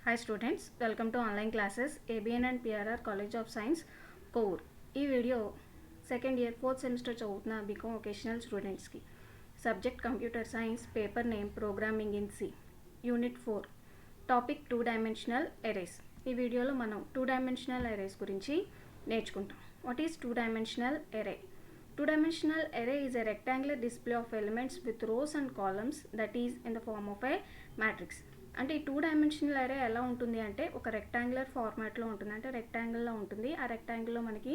Hi students, welcome to online classes ABN and PRR College of Science Core. ఈ video second year fourth semester చదువుతున్న B Com vocational స్టూడెంట్స్కి. Subject computer science, paper name programming in C, unit 4, topic 2 dimensional arrays. ఈ వీడియోలో మనం 2 dimensional arrays గురించి నేర్చుకుంటాం. What is 2 dimensional array? 2 dimensional array is a rectangular display of elements with rows and columns that is in the form of a matrix. అంటే ఈ 2 dimensional అరే ఎలా ఉంటుంది అంటే ఒక రెక్టాంగులర్ ఫార్మాట్లో ఉంటుంది. అంటే రెక్టాంగిల్లో ఉంటుంది. ఆ రెక్టాంగిల్లో మనకి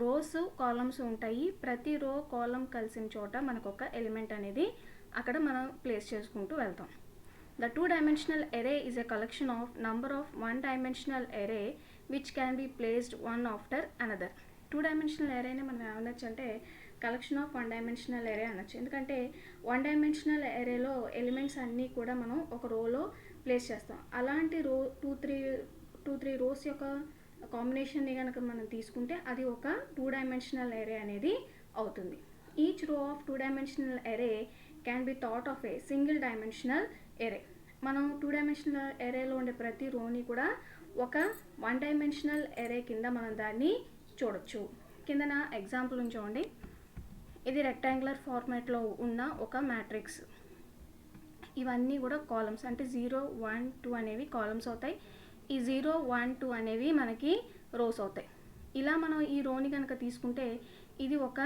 రోస్ కాలమ్స్ ఉంటాయి. ప్రతి రో కాలమ్ కలిసిన చోట మనకు ఒక ఎలిమెంట్ అనేది అక్కడ మనం ప్లేస్ చేసుకుంటూ వెళ్తాం. The 2 dimensional array is a collection of number of 1 dimensional array which can be placed one after another. 2 dimensional arrayని మనం ఏమనొచ్చు అంటే కలెక్షన్ ఆఫ్ 1 dimensional array అనొచ్చు. ఎందుకంటే 1 dimensional arrayలో ఎలిమెంట్స్ అన్నీ కూడా మనం ఒక రోలో ప్లేస్ చేస్తాం. అలాంటి రో టూ త్రీ రోస్ యొక్క కాంబినేషన్ని కనుక మనం తీసుకుంటే అది ఒక 2 dimensional array అనేది అవుతుంది. Each row of 2 dimensional array can be thought of a single dimensional ఎరే. మనం 2 dimensional arrayలో ఉండే ప్రతి రోని కూడా ఒక 1 dimensional array కింద మనం దాన్ని చూడొచ్చు. కిందన ఎగ్జాంపుల్ చూడండి. ఇది రెక్టాంగులర్ ఫార్మాట్లో ఉన్న ఒక మ్యాట్రిక్స్. ఇవన్నీ కూడా కాలమ్స్, అంటే 0, 1, 2 అనేవి కాలమ్స్ అవుతాయి. ఈ 0, 1, 2 అనేవి మనకి రోస్ అవుతాయి. ఇలా మనం ఈ రోని కనుక తీసుకుంటే ఇది ఒక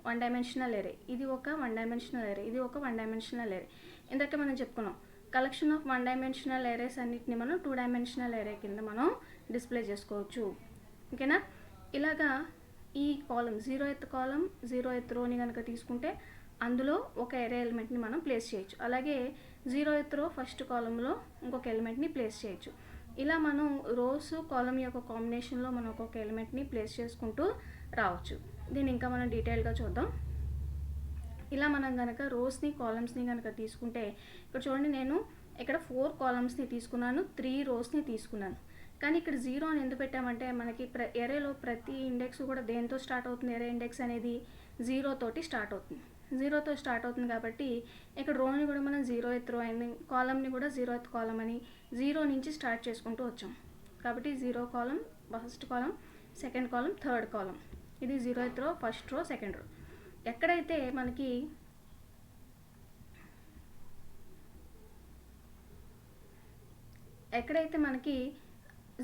1 dimensional array, ఇది ఒక 1 dimensional array, ఇది ఒక 1 dimensional array. ఇందాక మనం చెప్పుకున్నాం కలెక్షన్ ఆఫ్ 1 dimensional arrays అన్నిటిని మనం 2 dimensional array కింద మనం డిస్ప్లే చేసుకోవచ్చు. ఓకేనా? ఇలాగా ఈ కాలం 0th కాలం 0th రోని కనుక తీసుకుంటే అందులో ఒక ఎరే ఎలిమెంట్ని మనం ప్లేస్ చేయొచ్చు. అలాగే 0th రో ఫస్ట్ కాలంలో ఇంకొక ఎలిమెంట్ని ప్లేస్ చేయొచ్చు. ఇలా మనం రోస్ కాలం యొక్క కాంబినేషన్లో మనం ఒక్కొక్క ఎలిమెంట్ని ప్లేస్ చేసుకుంటూ రావచ్చు. దీన్ని ఇంకా మనం డీటెయిల్గా చూద్దాం. ఇలా మనం కనుక రోస్ని కాలమ్స్ని కనుక తీసుకుంటే ఇక్కడ చూడండి, నేను ఇక్కడ 4 కాలమ్స్ని తీసుకున్నాను, 3 రోస్ని తీసుకున్నాను. కానీ ఇక్కడ 0 అని ఎందుకు పెట్టామంటే మనకి ఎరేలో ప్రతి ఇండెక్స్ కూడా దేంతో స్టార్ట్ అవుతుంది? ఎరే ఇండెక్స్ అనేది 0 తోటి స్టార్ట్ అవుతుంది. 0తో స్టార్ట్ అవుతుంది కాబట్టి ఇక్కడ రోని కూడా మనం 0th రో అని, కాలమ్ని కూడా 0th కాలం అని 0 నుంచి స్టార్ట్ చేసుకుంటూ వచ్చాం. కాబట్టి 0 column first column, second column, third column. ఇది 0th రో, ఫస్ట్ రో, సెకండ్ రో. ఎక్కడైతే మనకి ఎక్కడైతే మనకి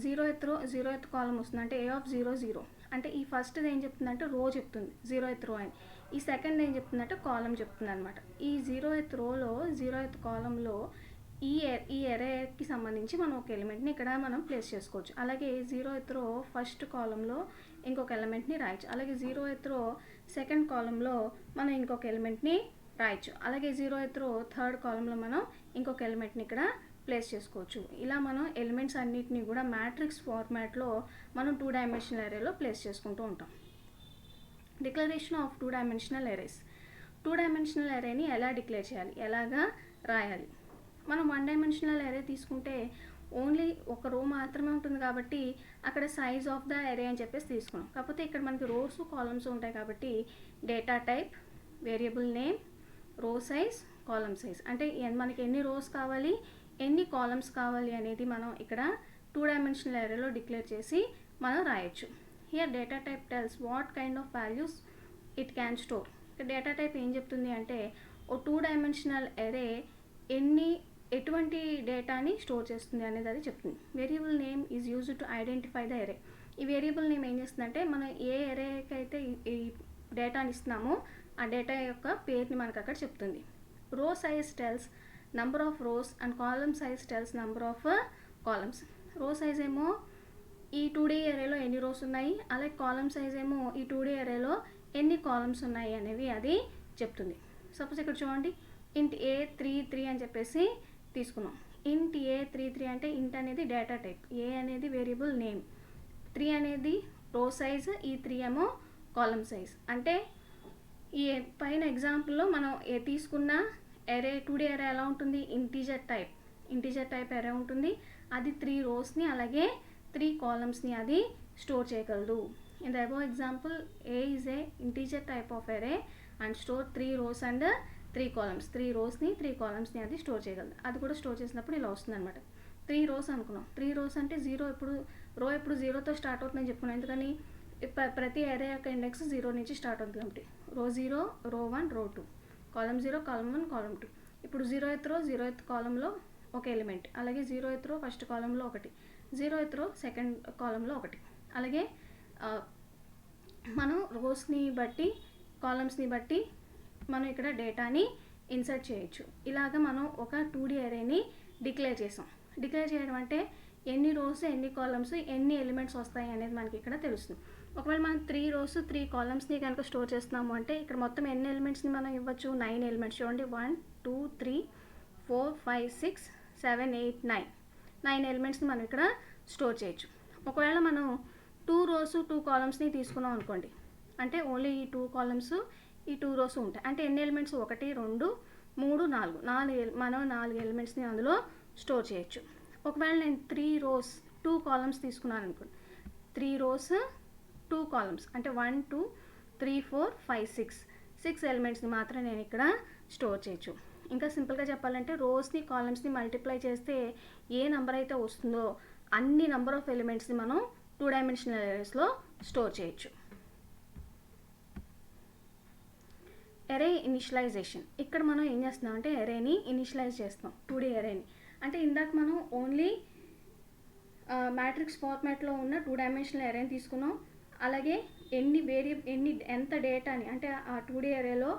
0th రో 0th కాలం వస్తుంది అంటే A of 0, 0 అంటే ఈ ఫస్ట్ది ఏం చెప్తుందంటే రో చెప్తుంది 0th రో అని. ఈ సెకండ్ ఏం చెప్తుందంటే కాలం చెప్తుంది అనమాట. ఈ 0th రోలో 0th కాలంలో ఈ ఎరేకి సంబంధించి మనం ఒక ఎలిమెంట్ని ఇక్కడ మనం ప్లేస్ చేసుకోవచ్చు. అలాగే 0th రో ఫస్ట్ కాలంలో ఇంకొక ఎలిమెంట్ని రాయొచ్చు. అలాగే 0th రో సెకండ్ కాలంలో మనం ఇంకొక ఎలిమెంట్ని రాయొచ్చు. అలాగే 0th రో థర్డ్ కాలంలో మనం ఇంకొక ఎలిమెంట్ని ఇక్కడ ప్లేస్ చేసుకోవచ్చు. ఇలా మనం ఎలిమెంట్స్ అన్నిటిని కూడా మ్యాట్రిక్స్ ఫార్మాట్లో మనం 2 dimensional arrayలో ప్లేస్ చేసుకుంటూ ఉంటాం. Declaration of 2 dimensional arrays. 2 dimensional arrayని ఎలా డిక్లేర్ చేయాలి, ఎలాగా రాయాలి? మనం 1 dimensional array తీసుకుంటే ఓన్లీ ఒక రో మాత్రమే ఉంటుంది కాబట్టి అక్కడ సైజ్ ఆఫ్ ద array అని చెప్పేసి తీసుకున్నాం. కాకపోతే ఇక్కడ మనకి రోస్ కాలమ్స్ ఉంటాయి కాబట్టి data type, variable name, row size, column size, అంటే మనకి ఎన్ని రోస్ కావాలి, ఎన్ని కాలమ్స్ కావాలి అనేది మనం ఇక్కడ 2 dimensional arrayలో డిక్లేర్ చేసి మనం రాయొచ్చు. Here data type tells what kind of values it can store. ఇక్కడ డేటా టైప్ ఏం చెప్తుంది అంటే ఓ 2 dimensional array ఎటువంటి డేటాని స్టోర్ చేస్తుంది అనేది అది చెప్తుంది. Variable name is used to identify the array. ఈ వేరియబుల్ నేమ్ ఏం చేస్తుందంటే మనం ఏ ఎరేకి అయితే ఈ డేటాని ఇస్తున్నామో ఆ డేటా యొక్క పేరుని మనకు అక్కడ చెప్తుంది. Row size tells number of rows and column size tells number of columns. Row size ఏమో ఈ 2D అరేలో ఎన్ని రోస్ ఉన్నాయి, అలాగే కాలమ్ సైజ్ ఏమో ఈ 2D అరేలో ఎన్ని కాలమ్స్ ఉన్నాయి అనేవి అది చెప్తుంది. సపోజ్ ఇక్కడ చూడండి, int A33 అని చెప్పేసి తీసుకున్నాం. int A33 అంటే int అనేది డేటా టైప్, A అనేది వేరియబుల్ నేమ్, 3 అనేది రో సైజ్, ఈ 3 ఏమో కాలమ్ సైజ్. అంటే ఈ పైన ఎగ్జాంపుల్లో మనం తీసుకున్న ఎరే 2D అరే ఎలా ఉంటుంది? ఇంటీజర్ టైప్ ఎరే ఉంటుంది. అది 3 రోస్ని అలాగే 3 కాలమ్స్ని అది స్టోర్ చేయగలదు. In the above example A is a integer type of array and store 3 rows and 3 columns. 3 రోస్ని 3 కాలమ్స్ని అది స్టోర్ చేయగలదు. అది కూడా స్టోర్ చేసినప్పుడు ఇలా వస్తుంది అనమాట. 3 రోస్ అనుకున్నాం. 3 రోస్ అంటే రో ఎప్పుడు 0తో స్టార్ట్ అవుతుందని చెప్పుకున్నాం. ఎందుకని ప్రతి ఏరియా యొక్క ఇండెక్స్ 0 నుంచి స్టార్ట్ అవుతుంది కాబట్టి రో 0, రో 1, రో 2, కాలమ్ 0, కాలమ్ 1, కాలమ్ 2. ఇప్పుడు 0th రో 0th కాలంలో ఒక ఎలిమెంట్, అలాగే 0th రో ఫస్ట్ కాలంలో ఒకటి, 0th రో సెకండ్ కాలంలో ఒకటి. అలాగే మనం రోస్ని బట్టి కాలమ్స్ని బట్టి మనం ఇక్కడ డేటాని ఇన్సర్ట్ చేయొచ్చు. ఇలాగ మనం ఒక 2D అరేని డిక్లేర్ చేసాం. డిక్లేర్ చేయడం అంటే ఎన్ని రోస్, ఎన్ని కాలమ్స్, ఎన్ని ఎలిమెంట్స్ వస్తాయి అనేది మనకి ఇక్కడ తెలుస్తుంది. ఒకవేళ మనం 3 రోస్ 3 కాలమ్స్ని కనుక స్టోర్ చేస్తున్నాము అంటే ఇక్కడ మొత్తం ఎన్ని ఎలిమెంట్స్ని మనం ఇవ్వచ్చు? 9 ఎలిమెంట్స్. చూడండి, 1 2 3 4 5 6 7 8 9 ఎలిమెంట్స్ని మనం ఇక్కడ స్టోర్ చేయొచ్చు. ఒకవేళ మనం 2 రోస్ 2 కాలమ్స్ని తీసుకున్నాం అనుకోండి, అంటే ఓన్లీ ఈ 2 కాలమ్స్ ఈ 2 రోస్ ఉంటాయి. అంటే ఎన్ని ఎలిమెంట్స్? 1 2 3 4 మనం 4 ఎలిమెంట్స్ని అందులో స్టోర్ చేయొచ్చు. ఒకవేళ నేను 3 రోస్ 2 కాలమ్స్ తీసుకున్నాను అనుకోండి, 3 రోస్ 2 కాలమ్స్ అంటే 1 2 3 4 5 6 ఎలిమెంట్స్ని మాత్రం నేను ఇక్కడ స్టోర్ చేయొచ్చు. ఇంకా సింపుల్గా చెప్పాలంటే రోస్ని కాలమ్స్ని మల్టిప్లై చేస్తే ఏ నెంబర్ అయితే వస్తుందో అన్ని నెంబర్ ఆఫ్ ఎలిమెంట్స్ని మనం 2 డైమెన్షనల్ అరేస్లో స్టోర్ చేయొచ్చు. అరే ఇనిషియలైజేషన్. ఇక్కడ మనం ఏం చేస్తున్నాం అంటే అరేని ఇనిషియలైజ్ చేస్తాం, 2D అరేని. అంటే ఇందాక మనం ఓన్లీ మ్యాట్రిక్స్ ఫార్మాట్లో ఉన్న 2 డైమెన్షనల్ అరేని తీసుకున్నాం. అలాగే ఎంత డేటాని, అంటే ఆ 2D అరేలో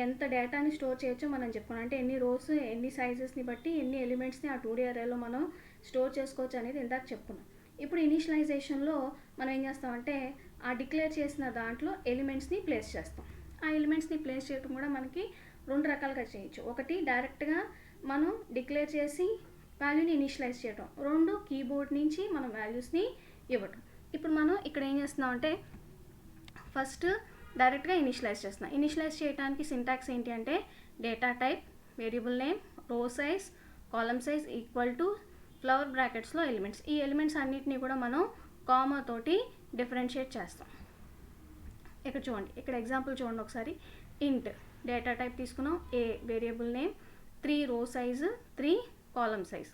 ఎంత డేటాని స్టోర్ చేయొచ్చో మనం చెప్పుకున్నాం. అంటే ఎన్ని రోస్, ఎన్ని సైజెస్ని బట్టి ఎన్ని ఎలిమెంట్స్ని ఆ 2D అరేలో మనం స్టోర్ చేసుకోవచ్చు అనేది ఇందాక చెప్పుకున్నాం. ఇప్పుడు ఇనిషియలైజేషన్లో మనం ఏం చేస్తామంటే ఆ డిక్లేర్ చేసిన దాంట్లో ఎలిమెంట్స్ని ప్లేస్ చేస్తాం. ఆ ఎలిమెంట్స్ని ప్లేస్ చేయడం కూడా మనకి 2 రకాలుగా చేయొచ్చు. ఒకటి డైరెక్ట్గా మనం డిక్లేర్ చేసి వాల్యూని ఇనిషియలైజ్ చేయడం, 2 కీబోర్డ్ నుంచి మనం వాల్యూస్ని ఇవ్వటం. ఇప్పుడు మనం ఇక్కడ ఏం చేస్తున్నాం అంటే ఫస్ట్ డైరెక్ట్గా ఇనిషియలైజ్ చేస్తున్నాం. ఇనిషియలైజ్ చేయడానికి సింటాక్స్ ఏంటి అంటే data type, variable name, row size, column size equal to flower బ్రాకెట్స్లో ఎలిమెంట్స్. ఈ ఎలిమెంట్స్ అన్నిటినీ కూడా మనం కామా తోటి డిఫరెన్షియేట్ చేస్తాం. ఇక్కడ చూడండి, ఇక్కడ ఎగ్జాంపుల్ చూడండి ఒకసారి. ఇంట్ డేటా టైప్ తీసుకున్నాం, ఏ వేరియబుల్ నేమ్, 3 రో సైజు, 3 కాలమ్ సైజ్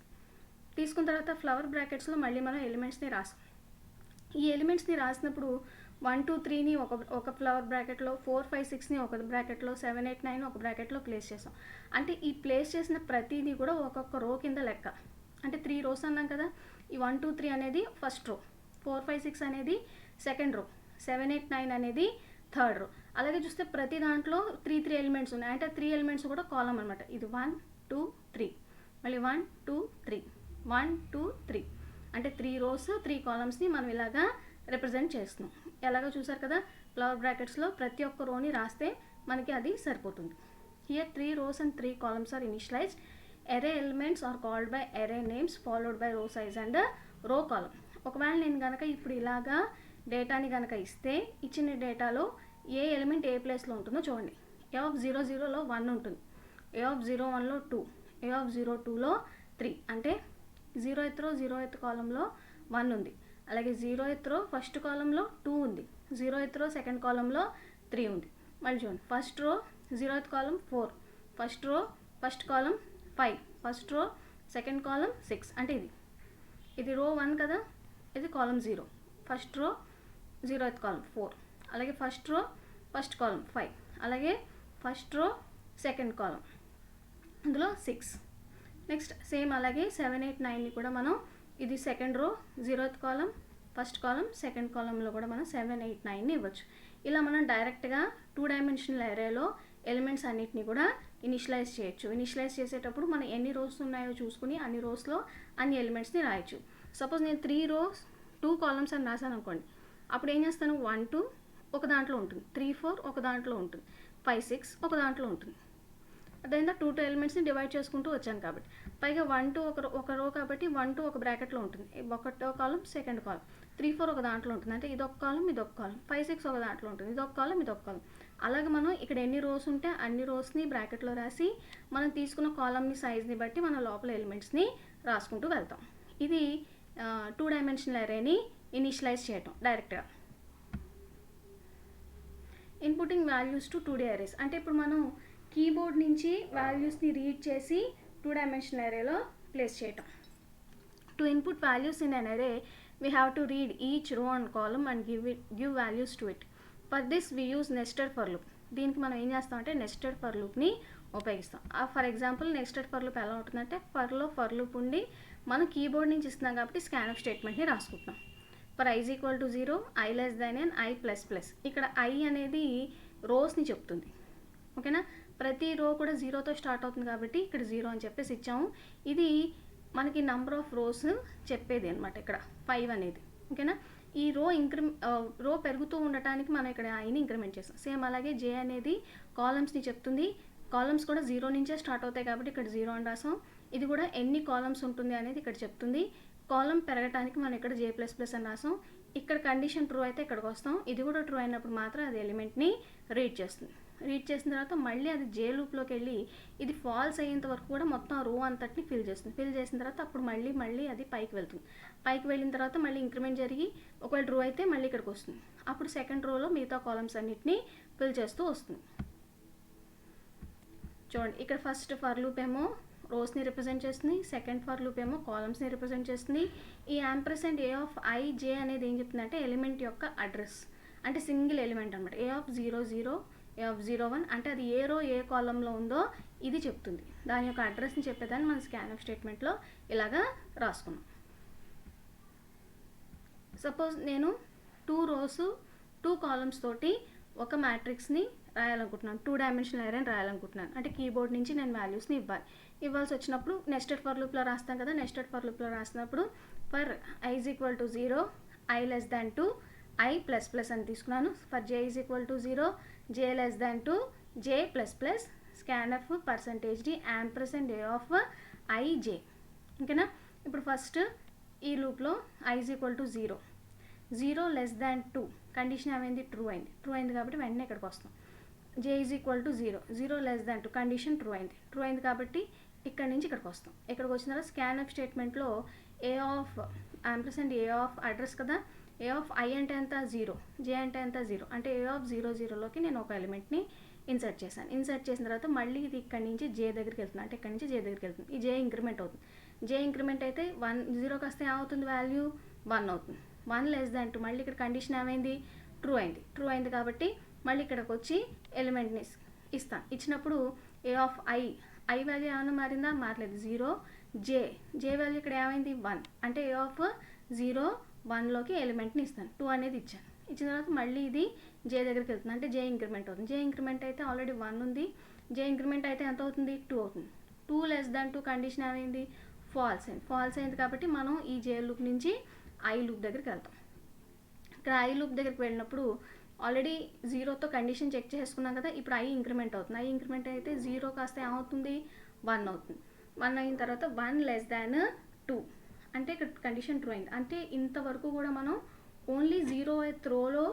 తీసుకున్న తర్వాత ఫ్లవర్ బ్రాకెట్స్లో మళ్ళీ మనం ఎలిమెంట్స్ని రాసాం. ఈ ఎలిమెంట్స్ని రాసినప్పుడు 1 2 3ని ఒక ఫ్లవర్ బ్రాకెట్లో, 4 5 6ని ఒక బ్రాకెట్లో, 7 8 9 ఒక బ్రాకెట్లో ప్లేస్ చేసాం. అంటే ఈ ప్లేస్ చేసిన ప్రతిదీ కూడా ఒక్కొక్క రో కింద లెక్క. అంటే 3 రోస్ అన్నాం కదా, ఈ 1 2 3 అనేది ఫస్ట్ రో, 4 5 6 అనేది సెకండ్ రో, 7 8 9 అనేది థర్డ్ రో. అలాగే చూస్తే ప్రతి దాంట్లో 3 ఎలిమెంట్స్ ఉన్నాయి. అంటే 3 ఎలిమెంట్స్ కూడా కాలమ్ అనమాట. ఇది 1 2 3, మళ్ళీ 1 2 3, 1 2 3. అంటే 3 రోస్ 3 కాలమ్స్ని మనం ఇలాగా రిప్రజెంట్ చేస్తున్నాం. ఎలాగో చూసారు కదా, ఫ్లవర్ బ్రాకెట్స్లో ప్రతి ఒక్క రోని రాస్తే మనకి అది సరిపోతుంది. Here 3 rows and 3 columns are initialized. Array elements are called by array names followed by row size and row column. ఒకవేళ నేను కనుక ఇప్పుడు ఇలాగా డేటాని కనుక ఇస్తే ఇచ్చిన డేటాలో ఏ ఎలిమెంట్ ఏ ప్లేస్లో ఉంటుందో చూడండి. ఏ ఆఫ్ 00లో 1 ఉంటుంది, ఏ ఆఫ్ 01లో 2, ఏ ఆఫ్ 02లో 3. అంటే 0th రో 0th కాలంలో 1 ఉంది, అలాగే 0th రో ఫస్ట్ కాలంలో 2 ఉంది, 0th రో సెకండ్ కాలంలో 3 ఉంది. మళ్ళీ చూడండి, ఫస్ట్ రో 0th కాలం 4, ఫస్ట్ రో ఫస్ట్ కాలం 5, ఫస్ట్ రో సెకండ్ కాలం 6. అంటే ఇది రో 1 కదా, ఇది కాలం 0, ఫస్ట్ రో 0th కాలం 4, అలాగే ఫస్ట్ రో ఫస్ట్ కాలం 5, అలాగే ఫస్ట్ రో సెకండ్ కాలం అందులో 6. నెక్స్ట్ సేమ్ అలాగే 7 8 9ని కూడా మనం ఇది సెకండ్ రో 0th కాలం ఫస్ట్ కాలం సెకండ్ కాలంలో కూడా మనం 7 8 9ని ఇవ్వచ్చు. ఇలా మనం డైరెక్ట్గా 2 డైమెన్షనల్ అరేలో ఎలిమెంట్స్ అన్నిటిని కూడా ఇనిషియలైజ్ చేయొచ్చు. ఇనిషియలైజ్ చేసేటప్పుడు మనం ఎన్ని రోస్ ఉన్నాయో చూసుకుని అన్ని రోస్లో అన్ని ఎలిమెంట్స్ని రాయొచ్చు. సపోజ్ నేను 3 rows 2 columns అని రాశాను అనుకోండి, అప్పుడు ఏం చేస్తాను, 1 2 ఒక దాంట్లో ఉంటుంది, 3 4 ఒక దాంట్లో ఉంటుంది, 5 6 ఒక దాంట్లో ఉంటుంది. అదేవిధంగా 2 2 ఎలిమెంట్స్ని డివైడ్ చేసుకుంటూ వచ్చాను కాబట్టి. పైగా 1 2 ఒక రో కాబట్టి 1 2 ఒక బ్రాకెట్లో ఉంటుంది, ఒకటో కాలం సెకండ్ కాలం, 3 4 ఒక దాంట్లో ఉంటుంది, అంటే ఇదొక కాలం ఇదొక కాలం, 5 6 ఒక దాంట్లో ఉంటుంది, ఇదొక కాలం ఇదొక కాలం. అలాగే మనం ఇక్కడ ఎన్ని రోస్ ఉంటే అన్ని రోస్ని బ్రాకెట్లో రాసి మనం తీసుకున్న కాలంని సైజ్ని బట్టి మన లోపల ఎలిమెంట్స్ని రాసుకుంటూ వెళ్తాం. ఇది 2 డైమెన్షనల్ అరేని ఇనిషియలైజ్ చేయటం డైరెక్ట్గా. ఇన్పుటింగ్ వాల్యూస్ టు 2D అరేస్ అంటే ఇప్పుడు మనం కీబోర్డ్ నుంచి వాల్యూస్ని రీడ్ చేసి 2 డైమెన్షనల్ అరేలో ప్లేస్ చేయటం. To input values in an array, we have to read each row and column and give values to it. For this we use nested for loop. దీనికి మనం ఏం చేస్తామంటే నెస్టెడ్ ఫర్ లూప్ని ఉపయోగిస్తాం. For example nested for loop ఎలా ఉంటుందంటే for loop ఉండి మనం కీబోర్డ్ నుంచి ఇస్తున్నాం కాబట్టి స్కాన్ఎఫ్ స్టేట్మెంట్ని రాసుకుంటున్నాం. For i is equal to 0, i less than n, i plus plus. ఇక్కడ i అనేది రోస్ని చెప్తుంది. ఓకేనా, ప్రతి రో కూడా 0తో స్టార్ట్ అవుతుంది కాబట్టి ఇక్కడ 0 అని చెప్పేసి ఇచ్చాము. ఇది మనకి నంబర్ ఆఫ్ రోస్ చెప్పేది అనమాట ఇక్కడ 5 అనేది. ఓకేనా, ఈ రో పెరుగుతూ ఉండటానికి మనం ఇక్కడ ఐని ఇంక్రిమెంట్ చేస్తాం. సేమ్ అలాగే జే అనేది కాలమ్స్ని చెప్తుంది. కాలమ్స్ కూడా 0 నుంచే స్టార్ట్ అవుతాయి కాబట్టి ఇక్కడ 0 అని రాసాం. ఇది కూడా ఎన్ని కాలమ్స్ ఉంటుంది అనేది ఇక్కడ చెప్తుంది. కాలం పెరగటానికి మనం ఇక్కడ జే ప్లస్ ప్లస్ అని రాసాం. ఇక్కడ కండిషన్ ట్రూ అయితే ఇక్కడికి వస్తాం. ఇది కూడా ట్రూ అయినప్పుడు మాత్రం అది ఎలిమెంట్ని రీడ్ చేస్తుంది. రీడ్ చేసిన తర్వాత మళ్ళీ అది జే లూప్లోకి వెళ్ళి ఇది ఫాల్స్ అయ్యేంత వరకు కూడా మొత్తం రో అంతటిని ఫిల్ చేస్తుంది. ఫిల్ చేసిన తర్వాత అప్పుడు మళ్ళీ అది పైకి వెళ్తుంది. పైకి వెళ్ళిన తర్వాత మళ్ళీ ఇంక్రిమెంట్ జరిగి ఒకవేళ ట్రూ అయితే మళ్ళీ ఇక్కడికి వస్తుంది. అప్పుడు సెకండ్ రోలో మిగతా కాలమ్స్ అన్నిటిని ఫిల్ చేస్తూ వస్తుంది. చూడండి, ఇక్కడ ఫస్ట్ ఫర్ లూప్ ఏమో రోస్ని రిప్రజెంట్ చేస్తుంది, సెకండ్ ఫర్ లూప్ ఏమో కాలమ్స్ని రిప్రజెంట్ చేస్తుంది. ఈ యాంపర్సెంట్ ఏ ఆఫ్ ఐ జే అనేది ఏం చెప్తుందంటే ఎలిమెంట్ యొక్క అడ్రస్, అంటే సింగిల్ ఎలిమెంట్ అనమాట. ఏ ఆఫ్ 00, ఏ ఆఫ్ 01 అంటే అది ఏ రో ఏ కాలంలో ఉందో ఇది చెప్తుంది. దాని యొక్క అడ్రస్ని చెప్పేదాన్ని మనం స్కాన్ఎఫ్ స్టేట్మెంట్లో ఇలాగా రాసుకున్నాం. సపోజ్ నేను 2 రోస్ 2 కాలమ్స్ తోటి ఒక మ్యాట్రిక్స్ని రాయాలనుకుంటున్నాను, 2 డైమెన్షనల్ అరేని రాయాలనుకుంటున్నాను. అంటే కీబోర్డ్ నుంచి నేను వాల్యూస్ని ఇవ్వాల్సి వచ్చినప్పుడు నెస్టెడ్ ఫర్ లూప్లో రాస్తాం కదా. నెస్టెడ్ ఫర్ లూప్లో రాసినప్పుడు for i is equal to 0, i less than 2, i plus plus అని తీసుకున్నాను. For j is equal to 0, j less than 2, j plus plus scanf percentage D ampersand A of i j. ఓకేనా, ఇప్పుడు first ఈ లూప్లో i is equal to 0, 0 less than 2 condition ఏమైంది, true అయింది కాబట్టి వెంటనే ఇక్కడికి వస్తాం. j is equal to 0, 0 less than 2 condition true అయింది కాబట్టి ఇక్కడ నుంచి ఇక్కడికి వస్తాం. ఇక్కడికి వచ్చిన తర్వాత స్కాన్ఎఫ్ స్టేట్మెంట్లో a of ampersand A of address కదా, ఏ ఆఫ్ i అంటే ఎంత 0, j అంటే ఎంత 0, అంటే ఏ ఆఫ్ 00లోకి నేను ఒక ఎలిమెంట్ని ఇన్సర్ట్ చేశాను. ఇన్సర్ట్ చేసిన తర్వాత మళ్ళీ ఇది ఇక్కడ నుంచి j దగ్గరికి వెళ్తుంది, అంటే ఇక్కడ నుంచి j దగ్గరికి వెళ్తుంది. ఈ j ఇంక్రిమెంట్ అవుతుంది. j ఇంక్రిమెంట్ అయితే 0 కాస్తే ఏమవుతుంది, వాల్యూ 1 అవుతుంది. 1 లెస్ దాన్ 2 మళ్ళీ ఇక్కడ కండిషన్ ఏమైంది, ట్రూ అయింది కాబట్టి మళ్ళీ ఇక్కడికి వచ్చి ఎలిమెంట్ని ఇస్తాను. ఇచ్చినప్పుడు ఏ ఆఫ్ ఐ వాల్యూ ఏమైనా మారిందా, మారలేదు. 0, జే వాల్యూ ఇక్కడ ఏమైంది 1, అంటే ఏ ఆఫ్ 0, 1లోకి ఎలిమెంట్ని ఇస్తాను. 2 అనేది ఇచ్చాను. ఇచ్చిన తర్వాత మళ్ళీ ఇది జే దగ్గరికి వెళ్తుంది, అంటే జే ఇంక్రిమెంట్ అవుతుంది. జే ఇంక్రిమెంట్ అయితే ఆల్రెడీ 1 ఉంది, జే ఇంక్రిమెంట్ అయితే ఎంత అవుతుంది, 2 అవుతుంది. 2 లెస్ దాన్ 2 కండిషన్ ఏమైంది, ఫాల్స్ అయింది కాబట్టి మనం ఈ జే లూప్ నుంచి ఐ లూప్ దగ్గరికి వెళ్తాం. ఇక్కడ ఐ లూప్ దగ్గరికి వెళ్ళినప్పుడు ఆల్రెడీ 0తో కండిషన్ చెక్ చేసుకున్నాం కదా. ఇప్పుడు ఐ ఇంక్రిమెంట్ అవుతుంది. ఐ ఇంక్రిమెంట్ అయితే 0 కాస్త ఏమవుతుంది, 1 అవుతుంది. 1 అయిన తర్వాత 1 లెస్ దాన్ 2 అంటే ఇక్కడ కండిషన్ ట్రూ అయింది. అంటే ఇంతవరకు కూడా మనం ఓన్లీ 0th రోలో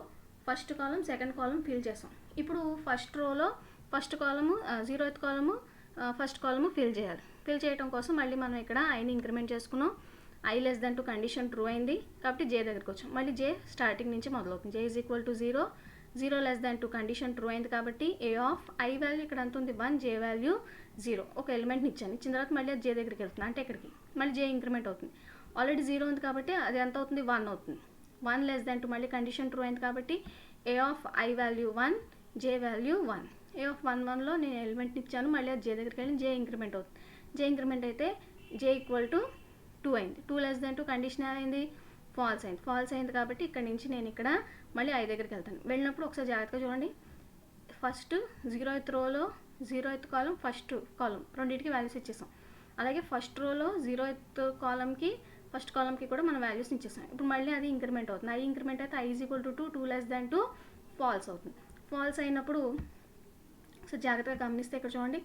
ఫస్ట్ కాలం సెకండ్ కాలం ఫిల్ చేసాం. ఇప్పుడు ఫస్ట్ రోలో ఫస్ట్ కాలము 0th కాలము ఫస్ట్ కాలము ఫిల్ చేయాలి. ఫిల్ చేయడం కోసం మళ్ళీ మనం ఇక్కడ ఐని ఇంక్రిమెంట్ చేసుకున్నాం. I less than 2 condition true అయింది కాబట్టి జే దగ్గరికి వచ్చాం. మళ్ళీ జే స్టార్టింగ్ నుంచి మొదలవుతుంది. J is equal to 0, 0 less than 2 condition true అయింది కాబట్టి ఏ ఆఫ్ ఐ వాల్యూ ఇక్కడ ఎంత ఉంది 1, జే వాల్యూ 0. ఒక ఎలిమెంట్ని ఇచ్చాను. ఇచ్చిన తర్వాత మళ్ళీ అది జే దగ్గరికి వెళ్తుంది, అంటే ఇక్కడికి మళ్ళీ జే ఇంక్రిమెంట్ అవుతుంది. ఆల్రెడీ 0 ఉంది కాబట్టి అది ఎంత అవుతుంది, 1 అవుతుంది. 1 లెస్ దాన్ 2 మళ్ళీ కండిషన్ ట్రూ అయింది కాబట్టి a of i value 1, j value 1. A of 1లో నేను ఎలిమెంట్ని ఇచ్చాను, మళ్ళీ అది జే దగ్గరికి వెళ్ళి జే ఇంక్రిమెంట్ అవుతుంది. జే ఇంక్రిమెంట్ అయితే జే ఈక్వల్ టు 2 అయింది. 2 లెస్ దాన్ 2 కండిషన్ ఏమైంది, ఫాల్స్ అయింది కాబట్టి ఇక్కడ నుంచి నేను ఇక్కడ మళ్ళీ ఐ దగ్గరికి వెళ్తాను. వెళ్ళినప్పుడు ఒకసారి జాగ్రత్తగా చూడండి. ఫస్ట్ 0th రోలో 0th కాలం ఫస్ట్ కాలం రెండింటికి వాల్యూస్ ఇచ్చేసాం. అలాగే ఫస్ట్ రోలో 0th కాలంకి ఫస్ట్ కాలంకి కూడా మనం వాల్యూస్ ఇచ్చేసాం. ఇప్పుడు మళ్ళీ అది ఇంక్రిమెంట్ అవుతుంది. ఐ ఇంక్రిమెంట్ అయితే I is equal to 2, 2 less than 2 false అవుతుంది. ఫాల్స్ అయినప్పుడు సో జాగ్రత్తగా గమనిస్తే ఇక్కడ చూడండి,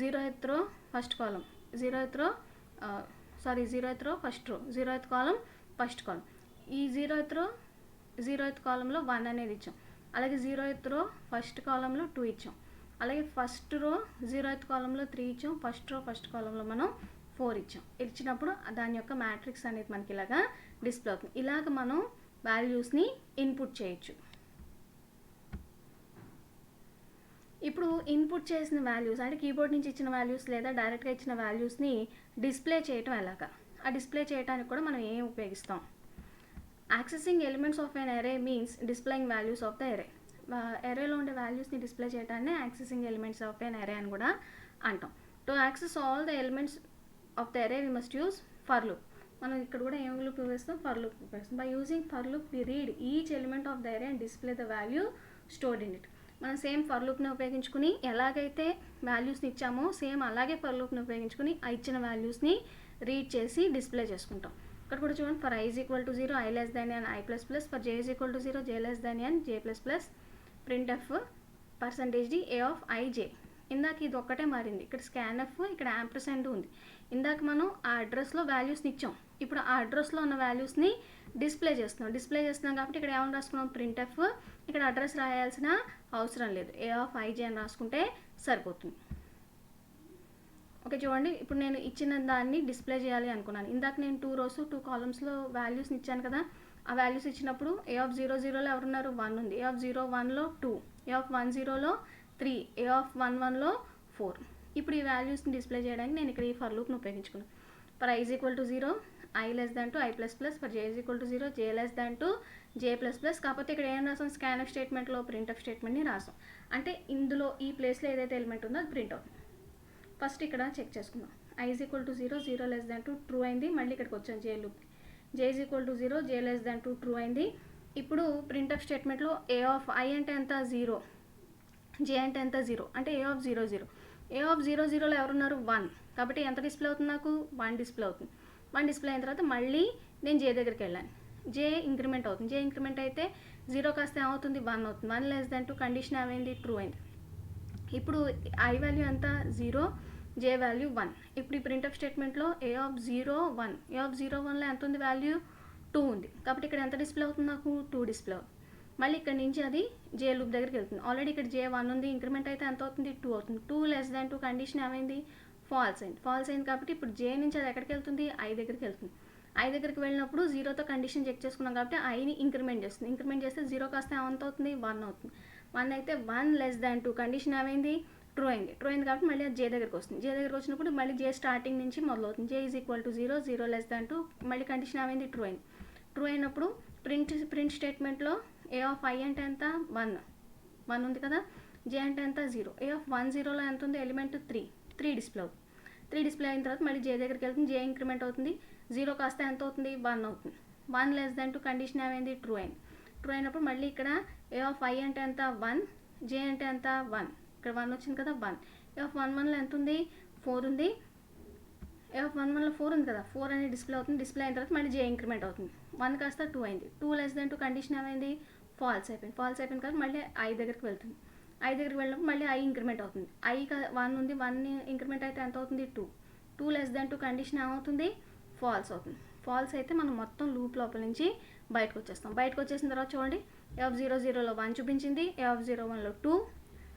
0th రో ఫస్ట్ కాలం 0th రో ఫస్ట్ రో 0th కాలం ఫస్ట్ కాలం. ఈ 0th కాలంలో 1 అనేది ఇచ్చాం. అలాగే 0th రో ఫస్ట్ కాలంలో 2 ఇచ్చాం. అలాగే ఫస్ట్ రో 0th కాలంలో 3 ఇచ్చాం. ఫస్ట్ కాలంలో మనం 4 ఇచ్చాం. ఇచ్చినప్పుడు దాని యొక్క మ్యాట్రిక్స్ అనేది మనకి ఇలాగా డిస్ప్లే అవుతుంది. ఇలాగ మనం వాల్యూస్ని ఇన్పుట్ చేయొచ్చు. ఇప్పుడు ఇన్పుట్ చేసిన వాల్యూస్ అంటే కీబోర్డ్ నుంచి ఇచ్చిన వాల్యూస్ లేదా డైరెక్ట్గా ఇచ్చిన వాల్యూస్ని డిస్ప్లే చేయటం ఎలాగా ఆ డిస్ప్లే చేయడానికి కూడా మనం ఏం ఉపయోగిస్తాం. యాక్సెసింగ్ ఎలిమెంట్స్ ఆఫ్ ఎన్ అరే means displaying values of the అరే. అరేలో ఉండే వాల్యూస్ని డిస్ప్లే చేయడాన్ని యాక్సెసింగ్ ఎలిమెంట్స్ ఆఫ్ ఎన్ అరే అని కూడా అంటాం. To access all the elements of the array we must use for loop. మనం ఇక్కడ కూడా ఏం లూప్ ఉపయోగిస్తాం, ఫర్ లూప్ ఉపయోగిస్తాం. By using for loop we read each element of the array and display the value stored in it. మనం same for లూప్ని ఉపయోగించుకుని ఎలాగైతే వాల్యూస్ని ఇచ్చామో సేమ్ అలాగే ఫర్ లూప్ని ఉపయోగించుకుని ఆ ఇచ్చిన వాల్యూస్ని రీడ్ చేసి డిస్ప్లే చేసుకుంటాం. ఇక్కడ కూడా చూడండి, for i is equal to 0 i less than n i plus plus, for j is equal to 0 j less than n j plus plus, printf percentage d a of i j. ఇందాక ఇది ఒక్కటే మారింది, ఇక్కడ scanf, ఇక్కడ యాంపర్సెండ్ ఉంది. ఇందాక మనం ఆ అడ్రస్లో వాల్యూస్ని ఇచ్చాం, ఇప్పుడు ఆ అడ్రస్లో ఉన్న వాల్యూస్ని డిస్ప్లే చేస్తున్నాం కాబట్టి ఇక్కడ ఏమని రాసుకున్నాం, printf. ఇక్కడ అడ్రస్ రాయాల్సిన అవసరం లేదు, a of i j అని రాసుకుంటే సరిపోతుంది. ఓకే చూడండి, ఇప్పుడు నేను ఇచ్చిన దాన్ని డిస్ప్లే చేయాలి అనుకున్నాను. ఇందాక నేను 2 rows 2 columnsలో వాల్యూస్ని ఇచ్చాను కదా, ఆ వాల్యూస్ ఇచ్చినప్పుడు a of 00లో ఎవరున్నారు, 1 ఉంది. a of 01లో 2, a of 10లో 3, a of 11లో 4. ఇప్పుడు ఈ వాల్యూస్ని డిస్ప్లే చేయడానికి నేను ఇక్కడ ఈ ఫర్ లూప్ని ఉపయోగించుకున్నాను. ఫర్ i is equal to 0 i less than to i plus plus, for j is equal to 0 j less than to j plus plus. కాకపోతే ఇక్కడ ఏం రాసాం, scanf స్టేట్మెంట్లో printf స్టేట్మెంట్ని రాసాం. అంటే ఇందులో ఈ ప్లేస్లో ఏదైతే ఎలిమెంట్ ఉందో అది ప్రింట్ అవుతుంది. ఫస్ట్ ఇక్కడ చెక్ చేసుకుందాం. i is equal to 0 0 less than to true అయింది. మళ్ళీ ఇక్కడికి వచ్చాను j loop. j is equal to 0 j less than to true అయింది. ఇప్పుడు printf స్టేట్మెంట్లో a of i అంటే ఎంత, 0, j అంటే ఎంత, 0, అంటే a of 0 0. a of 0 0లో ఎవరున్నారు, 1. కాబట్టి ఎంత డిస్ప్లే అవుతుంది, నాకు 1 డిస్ప్లే అవుతుంది. 1 డిస్ప్లే అయిన తర్వాత మళ్ళీ నేను j దగ్గరికి వెళ్ళాను. j ఇంక్రిమెంట్ అవుతుంది. j ఇంక్రిమెంట్ అయితే 0 కాస్త ఏమవుతుంది, 1 అవుతుంది. 1 less than to కండిషన్ ఏమైంది, ట్రూ అయింది. ఇప్పుడు i వాల్యూ ఎంత, 0, j వాల్యూ 1. ఇప్పుడు ఈ ప్రింట్ఎఫ్ స్టేట్మెంట్లో a of 0 1, a of 0 1లో ఎంత ఉంది, వాల్యూ 2 ఉంది. కాబట్టి ఇక్కడ ఎంత డిస్ప్లే అవుతుంది, నాకు 2 డిస్ప్లే అవుతుంది. మళ్ళీ ఇక్కడ నుంచి అది j లూప్ దగ్గరికి వెళ్తుంది. ఆల్రెడీ ఇక్కడ j 1 ఉంది, ఇంక్రిమెంట్ అయితే ఎంత అవుతుంది, 2 అవుతుంది. 2 less than to కండిషన్ ఏమైంది, ఫాల్స్ అయింది. కాబట్టి ఇప్పుడు j నుంచి అది ఎక్కడికి వెళ్తుంది, i దగ్గరికి వెళ్తుంది. i దగ్గరికి వెళ్ళినప్పుడు 0తో కండిషన్ చెక్ చేసుకున్నాం కాబట్టి iని ఇంక్రిమెంట్ చేస్తుంది. ఇంక్రిమెంట్ చేస్తే 0 కాస్త ఎంత అవుతుంది, 1 అవుతుంది. 1 అయితే 1 less than to కండిషన్ ఏమైంది, ట్రూ అయింది కాబట్టి మళ్ళీ అది j దగ్గరికి వస్తుంది. j దగ్గరికి వచ్చినప్పుడు మళ్ళీ j స్టార్టింగ్ నుంచి మొదలవుతుంది. j is equal to 0 0 less than to మళ్ళీ కండిషన్ ఏమైంది, ట్రూ అయింది. ట్రూ అయినప్పుడు ప్రింట్ స్టేట్మెంట్లో a of i అంటే ఎంత, 1 ఉంది కదా, j అంటే ఎంత, 0. a of 10లో ఎంత ఉంది, ఎలిమెంట్ 3 డిస్ప్లే అవుతుంది. 3 డిస్ప్లే అయిన తర్వాత మళ్ళీ j దగ్గరికి వెళ్తుంది, j ఇంక్రిమెంట్ అవుతుంది. 0 కాస్త ఎంత అవుతుంది, 1 అవుతుంది. 1 less than to కండిషన్ ఏమైంది, ట్రూ అయింది. ట్రూ అయినప్పుడు మళ్ళీ ఇక్కడ a of i అంటే ఎంత, 1, j అంటే ఎంత, 1. ఇక్కడ 1 వచ్చింది కదా, 1. a of 11లో ఎంత ఉంది, 4 ఉంది. a of 11లో 4 ఉంది కదా, 4 అనేది డిస్ప్లే అవుతుంది. డిస్ప్లే అయిన తర్వాత మళ్ళీ j ఇంక్రిమెంట్ అవుతుంది. 1 కాస్త 2 అయింది. 2 less than to కండిషన్ ఏమైంది, ఫాల్స్ అయిపోయింది కాబట్టి మళ్ళీ i దగ్గరికి వెళ్తుంది. i దగ్గరికి వెళ్ళినప్పుడు మళ్ళీ i ఇంక్రిమెంట్ అవుతుంది. i 1 ఉంది, 1 ఇంక్రిమెంట్ అయితే ఎంత అవుతుంది, 2. 2 less than to కండిషన్ ఏమవుతుంది, ఫాల్స్ అవుతుంది. ఫాల్స్ అయితే మనం మొత్తం లూప్ లోపల నుంచి బయటకు వచ్చేస్తాం. బయటకు వచ్చేసిన తర్వాత చూడండి, a of 0 0లో 1 చూపించింది, a of 01లో 2,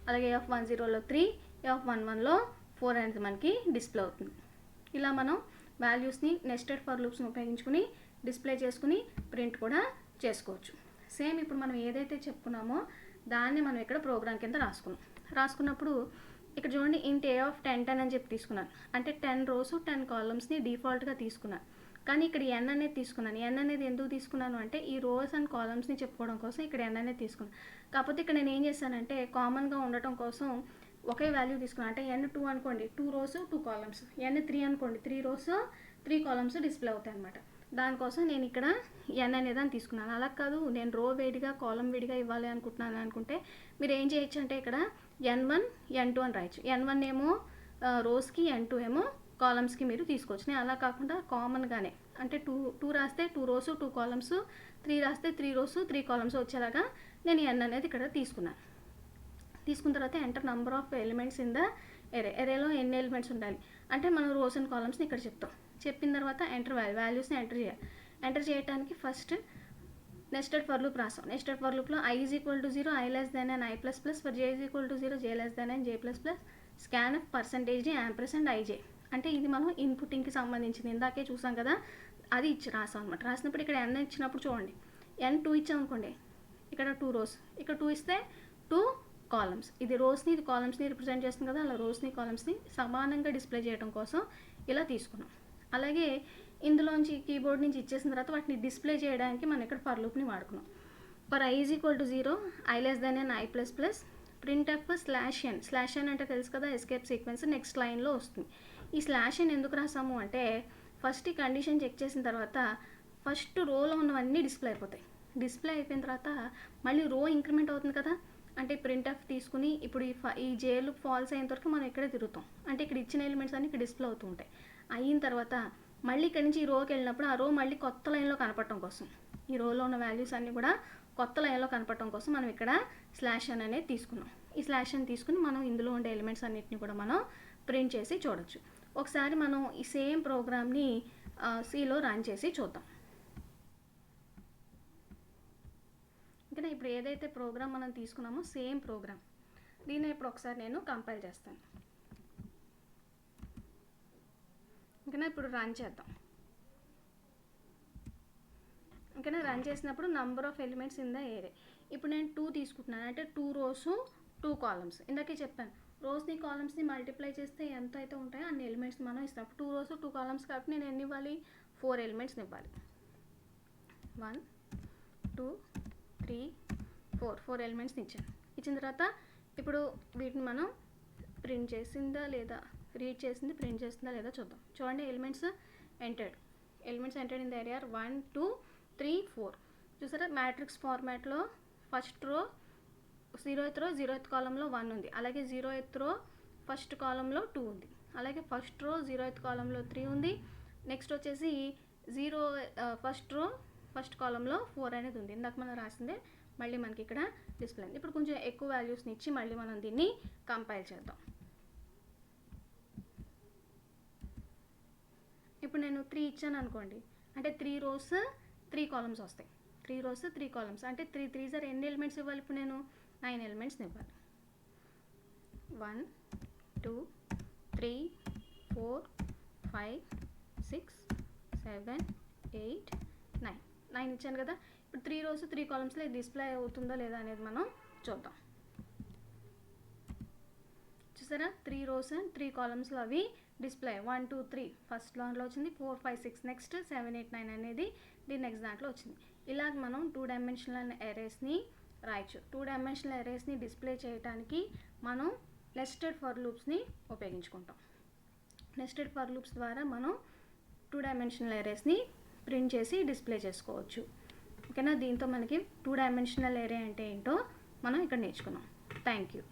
అలాగే a of 10లో 3, a of 11లో 4 అనేది మనకి డిస్ప్లే అవుతుంది. ఇలా మనం వాల్యూస్ని నెస్టెడ్ ఫర్ లూప్స్ని ఉపయోగించుకుని డిస్ప్లే చేసుకుని ప్రింట్ కూడా చేసుకోవచ్చు. సేమ్ ఇప్పుడు మనం ఏదైతే చెప్పుకున్నామో దాన్ని మనం ఇక్కడ ప్రోగ్రామ్ కింద రాసుకున్నప్పుడు ఇక్కడ చూడండి, ఇంట్ a of 10 10 అని చెప్పి తీసుకున్నాను. అంటే 10 rows 10 columnsని డిఫాల్ట్గా తీసుకున్నాను. కానీ ఇక్కడ n అనేది తీసుకున్నాను. n అనేది ఎందుకు తీసుకున్నాను అంటే ఈ రోస్ అండ్ కాలమ్స్ని చెప్పుకోవడం కోసం ఇక్కడ n అనేది తీసుకున్నాను. కాకపోతే ఇక్కడ నేను ఏం చేశానంటే కామన్గా ఉండటం కోసం ఒకే వాల్యూ తీసుకున్నాను. అంటే n 2 అనుకోండి, 2 rows 2 columns, n 3 అనుకోండి, 3 rows 3 columns డిస్ప్లే అవుతాయి అనమాట. దానికోసం నేను ఇక్కడ n అనేదాన్ని తీసుకున్నాను. అలా కాదు, నేను రో వేడిగా కాలం వేడిగా ఇవ్వాలి అనుకుంటున్నాను అనుకుంటే మీరు ఏం చేయొచ్చు అంటే ఇక్కడ n1 n2 అని రాయొచ్చు. n1 ఏమో రోస్కి, n2 ఏమో కాలమ్స్కి మీరు తీసుకోవచ్చు. నేను అలా కాకుండా కామన్గానే అంటే 2 రాస్తే 2 rows 2 columns, 3 రాస్తే 3 rows 3 columns వచ్చేలాగా నేను n అనేది ఇక్కడ తీసుకున్నాను. తీసుకున్న తర్వాత enter number of elements in the ఎరేలో ఎన్ని ఎలిమెంట్స్ ఉండాలి అంటే మనం రోస్ అండ్ కాలమ్స్ని ఇక్కడ చెప్తాం. చెప్పిన తర్వాత ఎంటర్ వాల్యూస్ని ఎంటర్ చేయాలి. ఎంటర్ చేయడానికి ఫస్ట్ నెస్టెడ్ ఫర్ లూప్ రాసాం. నెస్టెడ్ ఫర్ లూప్లో i is equal to 0 i less than n i plus plus, for j is equal to 0 j less than n j plus plus, scanf percentage d ampersand ij. అంటే ఇది మనం ఇన్పుటింగ్కి సంబంధించింది, ఇందాకే చూసాం కదా, అది రాసాం అనమాట. రాసినప్పుడు ఇక్కడ n ఇచ్చినప్పుడు చూడండి, n 2 ఇచ్చాం అనుకోండి, ఇక్కడ 2 rows, ఇక్కడ 2 ఇస్తే 2 columns. ఇది రోస్ని ఇది కాలమ్స్ని రిప్రజెంట్ చేస్తుంది కదా, అలా రోస్ని కాలమ్స్ని సమానంగా డిస్ప్లే చేయడం కోసం ఇలా తీసుకున్నాం. అలాగే ఇందులోంచి కీబోర్డ్ నుంచి ఇచ్చేసిన తర్వాత వాటిని డిస్ప్లే చేయడానికి మనం ఇక్కడ ఫర్ లూప్ని వాడుకున్నాం. For i is equal to 0, i less than n, i plus plus printf slash n అంటే తెలుసు కదా, ఎస్కేప్ సీక్వెన్స్ నెక్స్ట్ లైన్లో వస్తుంది. ఈ స్లాష్ n ఎందుకు రాసాము అంటే ఫస్ట్ ఈ కండిషన్ చెక్ చేసిన తర్వాత ఫస్ట్ రోలో ఉన్నవన్నీ డిస్ప్లే అయిపోతాయి. డిస్ప్లే అయిపోయిన తర్వాత మళ్ళీ రో ఇంక్రిమెంట్ అవుతుంది కదా, అంటే ప్రింట్ఎఫ్ తీసుకుని ఇప్పుడు ఈ జేలు ఫాల్స్ అయిన వరకు మనం ఇక్కడే తిరుగుతాం. అంటే ఇక్కడ ఇచ్చిన ఎలిమెంట్స్ అన్ని ఇక్కడ డిస్ప్లే అవుతూ ఉంటాయి. అయిన తర్వాత మళ్ళీ ఇక్కడ నుంచి ఈ రోకి వెళ్ళినప్పుడు ఆ రో మళ్ళీ కొత్త లైన్లో కనపడటం కోసం, ఈ రోలో ఉన్న వాల్యూస్ అన్నీ కూడా కొత్త లైన్లో కనపడటం కోసం మనం ఇక్కడ స్లాష్ n అనేది తీసుకున్నాం. ఈ స్లాష్ n తీసుకుని మనం ఇందులో ఉండే ఎలిమెంట్స్ అన్నిటిని కూడా మనం ప్రింట్ చేసి చూడొచ్చు. ఒకసారి మనం ఈ సేమ్ ప్రోగ్రామ్ని సిలో రన్ చేసి చూద్దాం. ఇంకా ఇప్పుడు ఏదైతే ప్రోగ్రామ్ మనం తీసుకున్నామో సేమ్ ప్రోగ్రామ్, దీన్ని ఇప్పుడు ఒకసారి నేను కంపైల్ చేస్తాను. ఇంకా ఇప్పుడు రన్ చేద్దాం. ఇంకా రన్ చేసినప్పుడు number of elements in the ఏరే. ఇప్పుడు నేను 2 తీసుకుంటున్నాను, అంటే 2 rows 2 columns. ఇందాకే చెప్పాను, రోస్ని కాలమ్స్ని మల్టిప్లై చేస్తే ఎంత అయితే ఉంటాయో అన్ని ఎలిమెంట్స్ మనం ఇస్తాం. 2 rows 2 columns కాబట్టి నేను ఎన్ని ఇవ్వాలి, 4 ఎలిమెంట్స్ని ఇవ్వాలి. 1 2 3 4 ఎలిమెంట్స్ని ఇచ్చాను. ఇచ్చిన తర్వాత ఇప్పుడు వీటిని మనం ప్రింట్ చేసిందా లేదా, రీడ్ చేసింది ప్రింట్ చేసిందా లేదా చూద్దాం. చూడండి, elements entered in the area 1 2 3 4. చూసారా, మ్యాట్రిక్స్ ఫార్మాట్లో first row 0th row 0th columnలో 1 ఉంది, అలాగే 0th row ఫస్ట్ కాలంలో 2 ఉంది, అలాగే ఫస్ట్ రో 0th columnలో 3 ఉంది, నెక్స్ట్ వచ్చేసి ఫస్ట్ రో ఫస్ట్ కాలంలో 4 అనేది ఉంది. ఇందాక మనం రాసిందే మళ్ళీ మనకి ఇక్కడ డిస్ప్లే అయింది. ఇప్పుడు కొంచెం ఎక్కువ వాల్యూస్ని ఇచ్చి మళ్ళీ మనం దీన్ని కంపైల్ చేద్దాం. ఇప్పుడు నేను 3 ఇచ్చాను అనుకోండి, అంటే 3 rows 3 columns వస్తాయి. 3 rows 3 columns అంటే 3 3s ఎన్ని ఎలిమెంట్స్ ఇవ్వాలి, ఇప్పుడు నేను 9 ఎలిమెంట్స్ని ఇవ్వాలి. 1 2 3 4 5 6 7 8 9 ఇచ్చాను కదా. ఇప్పుడు 3 rows 3 columnsలో డిస్ప్లే అవుతుందో లేదా అనేది మనం చూద్దాం. చూసారా, 3 rows 3 columnsలో అవి డిస్ప్లే 1 2 3 ఫస్ట్ దాంట్లో వచ్చింది, 4 5 6 నెక్స్ట్ 7 8 9 అనేది దీని నెక్స్ట్ దాంట్లో వచ్చింది. ఇలాగ మనం 2 dimensional అరేస్ని రాయొచ్చు. 2 dimensional అరేస్ని డిస్ప్లే చేయడానికి మనం నెస్టెడ్ ఫర్ లూప్స్ని ఉపయోగించుకుంటాం. నెస్టెడ్ ఫర్ లూప్స్ ద్వారా మనం 2 dimensional అరేస్ని ప్రింట్ చేసి డిస్ప్లే చేసుకోవచ్చు. ఓకేనా, దీంతో మనకి 2 dimensional అరే అంటే ఏంటో మనం ఇక్కడ నేర్చుకున్నాం. Thank you.